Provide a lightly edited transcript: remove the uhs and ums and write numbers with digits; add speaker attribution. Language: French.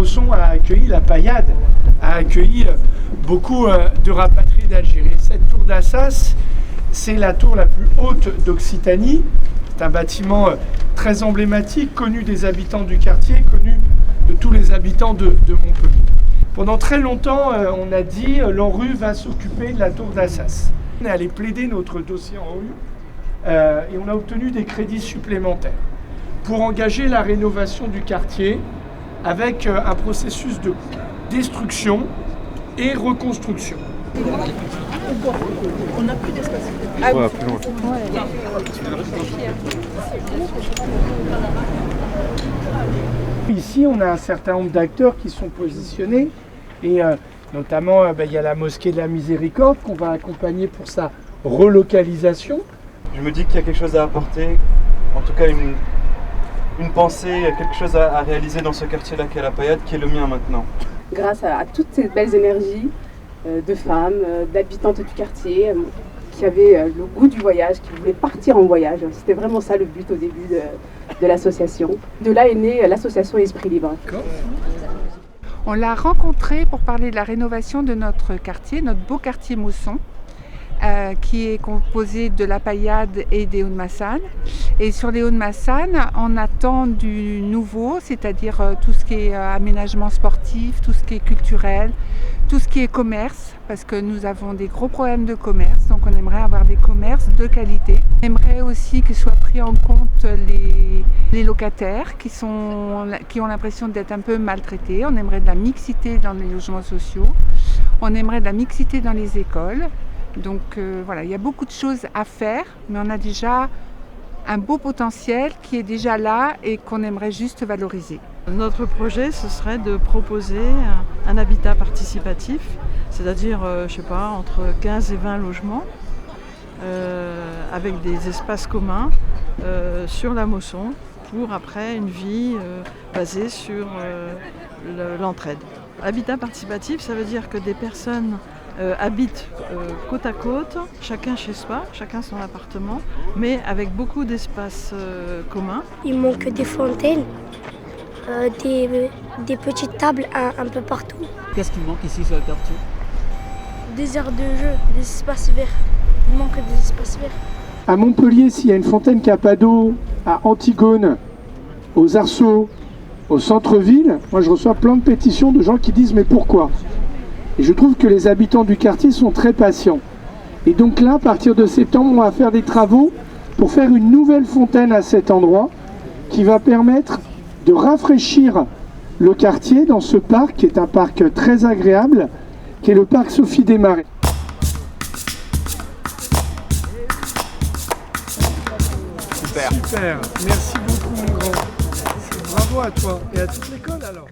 Speaker 1: Mosson a accueilli, la Paillade a accueilli beaucoup de rapatriés d'Algérie. Cette tour d'Assas, c'est la tour la plus haute d'Occitanie. C'est un bâtiment très emblématique, connu des habitants du quartier, connu de tous les habitants de Montpellier. Pendant très longtemps, on a dit l'ANRU va s'occuper de la tour d'Assas. On est allé plaider notre dossier en rue et on a obtenu des crédits supplémentaires pour engager la rénovation du quartier avec un processus de destruction et reconstruction.
Speaker 2: On n'a plus d'espace.
Speaker 3: Ah, ouais, plus loin.
Speaker 1: Ici, on a un certain nombre d'acteurs qui sont positionnés et notamment, il y a la mosquée de la Miséricorde qu'on va accompagner pour sa relocalisation.
Speaker 3: Je me dis qu'il y a quelque chose à apporter, en tout cas une pensée, quelque chose à réaliser dans ce quartier-là qu'est la Paillade, qui est le mien maintenant.
Speaker 4: Grâce à toutes ces belles énergies de femmes, d'habitantes du quartier, qui avaient le goût du voyage, qui voulaient partir en voyage. C'était vraiment ça le but au début de l'association. De là est née l'association Esprit Libre.
Speaker 5: On l'a rencontré pour parler de la rénovation de notre quartier, notre beau quartier Mosson, qui est composé de la Paillade et des Hauts-de-Massanes. Et sur les Hauts-de-Massanes, on attend du nouveau, c'est-à-dire tout ce qui est aménagement sportif, tout ce qui est culturel, tout ce qui est commerce, parce que nous avons des gros problèmes de commerce, donc on aimerait avoir des commerces de qualité. On aimerait aussi que soient pris en compte les locataires qui ont l'impression d'être un peu maltraités. On aimerait de la mixité dans les logements sociaux, on aimerait de la mixité dans les écoles. Donc voilà, il y a beaucoup de choses à faire, mais on a déjà un beau potentiel qui est déjà là et qu'on aimerait juste valoriser.
Speaker 2: Notre projet, ce serait de proposer un habitat participatif, c'est-à-dire, entre 15 et 20 logements, avec des espaces communs sur la Mosson, pour après une vie basée sur l'entraide. Habitat participatif, ça veut dire que des personnes habitent côte à côte, chacun chez soi, chacun son appartement, mais avec beaucoup d'espaces communs.
Speaker 6: Il manque des fontaines, des petites tables un peu partout.
Speaker 7: Qu'est-ce qui manque ici sur le quartier?
Speaker 6: Des aires de jeu, des espaces verts. Il manque des espaces verts.
Speaker 1: À Montpellier, s'il y a une fontaine qui n'a pas d'eau, à Antigone, aux Arceaux, au centre-ville, moi je reçois plein de pétitions de gens qui disent mais pourquoi? Et je trouve que les habitants du quartier sont très patients. Et donc là, à partir de septembre, on va faire des travaux pour faire une nouvelle fontaine à cet endroit qui va permettre de rafraîchir le quartier dans ce parc qui est un parc très agréable, qui est le parc Sophie Desmarais.
Speaker 3: Super.
Speaker 1: Super, merci beaucoup mon grand. Bravo à toi et à toute l'école alors.